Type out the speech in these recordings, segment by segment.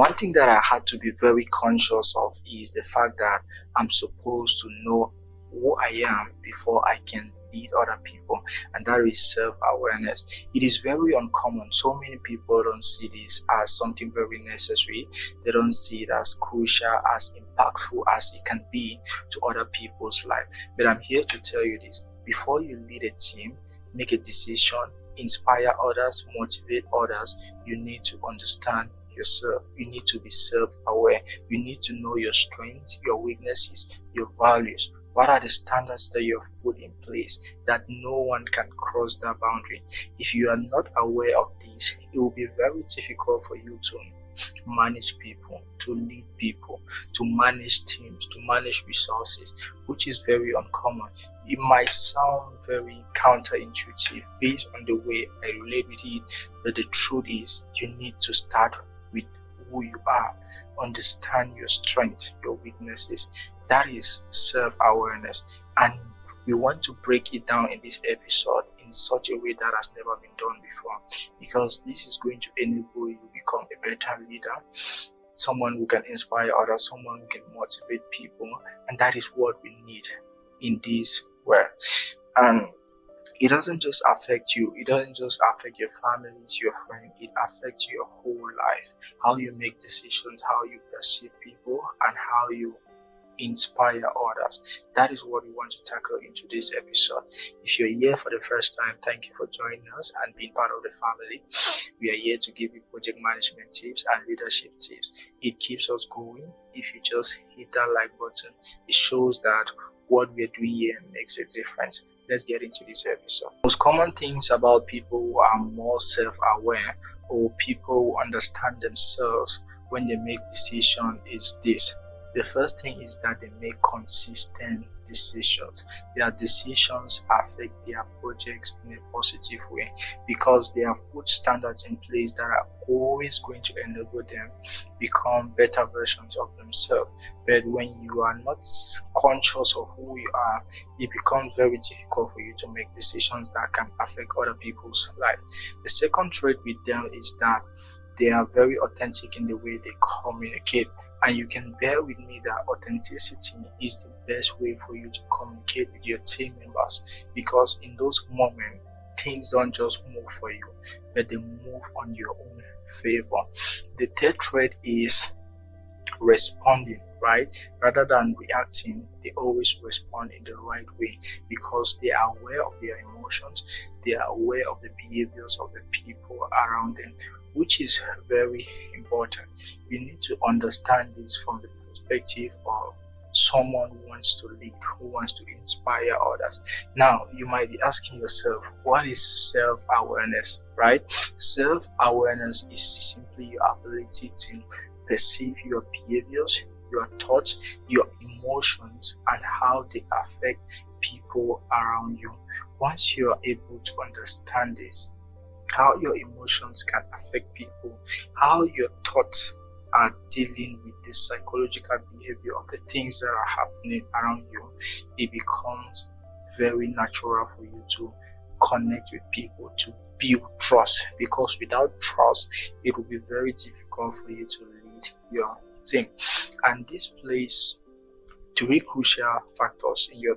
One thing that I had to be very conscious of is the fact that I'm supposed to know who I am before I can lead other people, and that is self-awareness. It is very uncommon. So many people don't see this as something very necessary. They don't see it as crucial, as impactful as it can be to other people's life. But I'm here to tell you this: before you lead a team, make a decision, inspire others, motivate others, you need to understand yourself. You need to be self-aware. You need to know your strengths, your weaknesses, your values. What are the standards that you have put in place that no one can cross that boundary? If you are not aware of this, it will be very difficult for you to manage people, to lead people, to manage teams, to manage resources, which is very uncommon. It might sound very counterintuitive based on the way I relate with it, but the truth is you need to start with who you are. Understand your strengths, your weaknesses. That is self-awareness, and we want to break it down in this episode in such a way that has never been done before, because this is going to enable you to become a better leader, someone who can inspire others, someone who can motivate people, and that is what we need in this world. And it doesn't just affect you, it doesn't just affect your families, your friends, it affects your whole life. How you make decisions, how you perceive people, and how you inspire others. That is what we want to tackle in today's episode. If you're here for the first time, thank you for joining us and being part of the family. We are here to give you project management tips and leadership tips. It keeps us going. If you just hit that like button, it shows that what we're doing here makes a difference. Let's get into this episode. Most common things about people who are more self-aware, or people who understand themselves when they make decisions, is this. The first thing is that they make consistent decisions. Their decisions affect their projects in a positive way because they have put standards in place that are always going to enable them become better versions of themselves. But when you are not conscious of who you are, it becomes very difficult for you to make decisions that can affect other people's life. The second trait with them is that they are very authentic in the way they communicate. And you can bear with me that authenticity is the best way for you to communicate with your team members, because in those moments, things don't just move for you, but they move on your own favor. The third trait is responding, right? Rather than reacting, they always respond in the right way because they are aware of their emotions, they are aware of the behaviors of the people around them, which is very important. You need to understand this from the perspective of someone who wants to lead, who wants to inspire others. Now, you might be asking yourself, what is self-awareness, right? Self-awareness is simply your ability to perceive your behaviors, your thoughts, your emotions, and how they affect people around you. Once you are able to understand this, how your emotions can affect people, how your thoughts are dealing with the psychological behavior of the things that are happening around you, it becomes very natural for you to connect with people, to build trust, because without trust, it will be very difficult for you to lead your team. And this plays three crucial factors in your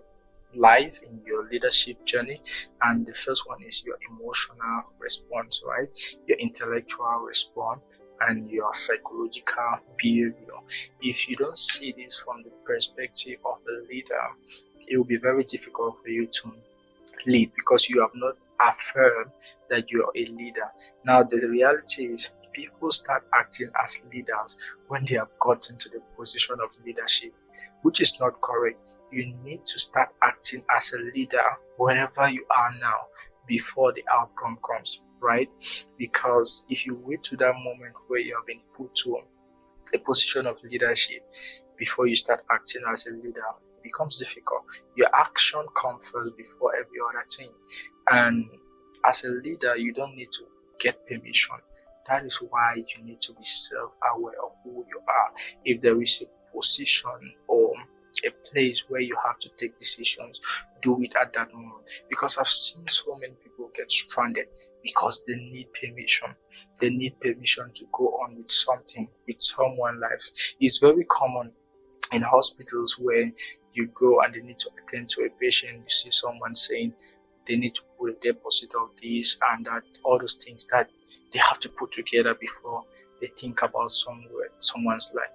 life, in your leadership journey. And the first one is your emotional response, right? Your intellectual response and your psychological behavior. If you don't see this from the perspective of a leader, it will be very difficult for you to lead because you have not affirmed that you are a leader. Now, the reality is people start acting as leaders when they have gotten to the position of leadership, which is not correct. You need to start acting as a leader wherever you are now before the outcome comes, right? Because if you wait to that moment where you have been put to a position of leadership before you start acting as a leader, it becomes difficult. Your action comes first before every other thing. And as a leader, you don't need to get permission. That is why you need to be self-aware of who you are. If there is a position or a place where you have to take decisions, do it at that moment. Because I've seen so many people get stranded. because they need permission. They need permission to go on with something, with someone's lives. It's very common in hospitals where you go and they need to attend to a patient. You see someone saying they need to put a deposit of this and that, all those things that they have to put together before they think about someone's life.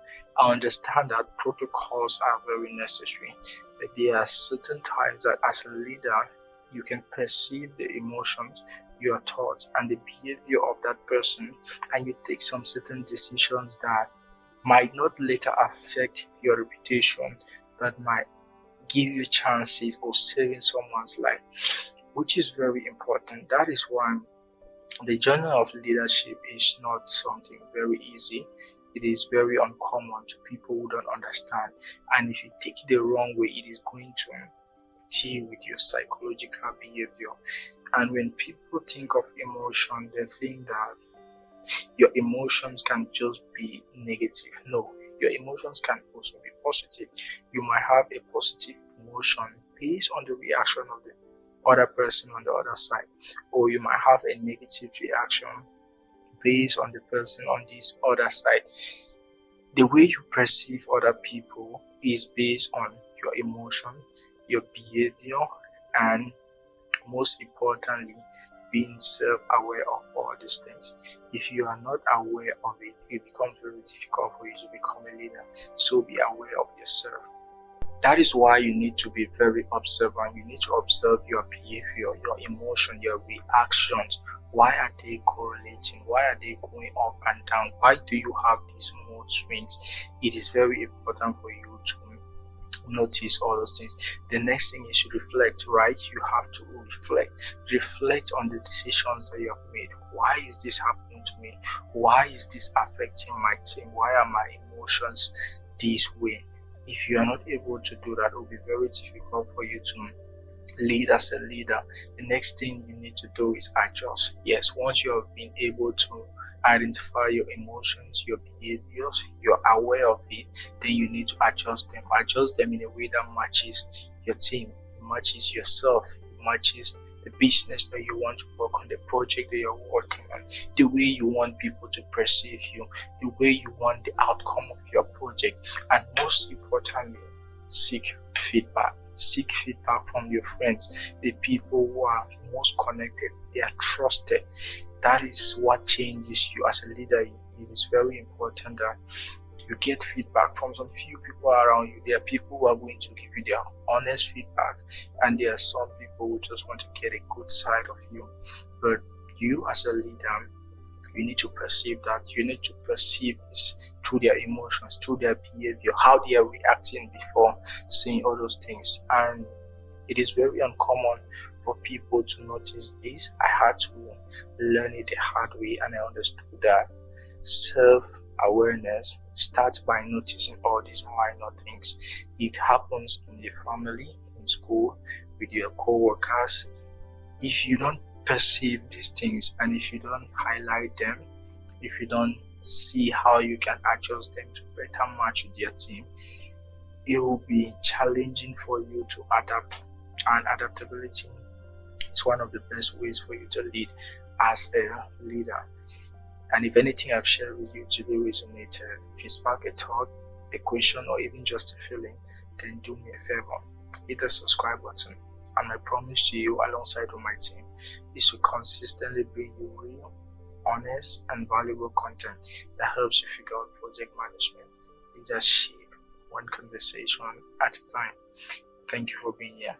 I understand that protocols are very necessary, but there are certain times that as a leader, you can perceive the emotions, your thoughts, and the behavior of that person, and you take some certain decisions that might not later affect your reputation, but might give you chances of saving someone's life, which is very important. That is why the journey of leadership is not something very easy. It is very uncommon to people who don't understand. And if you take it the wrong way, it is going to deal with your psychological behavior. And when people think of emotion, they think that your emotions can just be negative. No, your emotions can also be positive. You might have a positive emotion based on the reaction of the other person on the other side, or you might have a negative reaction based on the person on this other side. The way you perceive other people is based on your emotion, your behavior, and most importantly, being self-aware of all these things. If you are not aware of it, it becomes very difficult for you to become a leader. So be aware of yourself. That is why you need to be very observant. You need to observe your behavior, your emotion, your reactions. Why are they correlating? Why are they going up and down? Why do you have these mood swings? It is very important for you to notice all those things. The next thing is to reflect, right? You have to reflect on the decisions that you have made. Why is this happening to me? Why is this affecting my team? Why are my emotions this way? If you are not able to do that, it will be very difficult for you to lead as a leader. The next thing you need to do is adjust. Yes, once you have been able to identify your emotions, your behaviors, you're aware of it, then you need to adjust them. Adjust them in a way that matches your team, matches yourself, matches the business that you want to work on, the project that you're working on, the way you want people to perceive you, the way you want the outcome of your project, and most importantly, seek feedback. Seek feedback from your friends, the people who are most connected, they are trusted. That is what changes you as a leader. It is very important that you get feedback from some few people around you. There are people who are going to give you their honest feedback, and there are some people who just want to get a good side of you. But you as a leader, you need to perceive that. You need to perceive this through their emotions, through their behavior, how they are reacting before saying all those things. And it is very uncommon for people to notice this. I had to learn it the hard way, and I understood that self-awareness starts by noticing all these minor things. It happens in the family, in school, with your co-workers. If you don't perceive these things, and if you don't highlight them, if you don't see how you can adjust them to better match with your team, it will be challenging for you to adapt. And adaptability is one of the best ways for you to lead as a leader. And if anything I've shared with you today resonated, if you spark a thought, a question, or even just a feeling, then do me a favor, hit the subscribe button. And my promise to you, alongside with my team, is to consistently bring you real, honest, and valuable content that helps you figure out project management, leadership, one conversation at a time. Thank you for being here.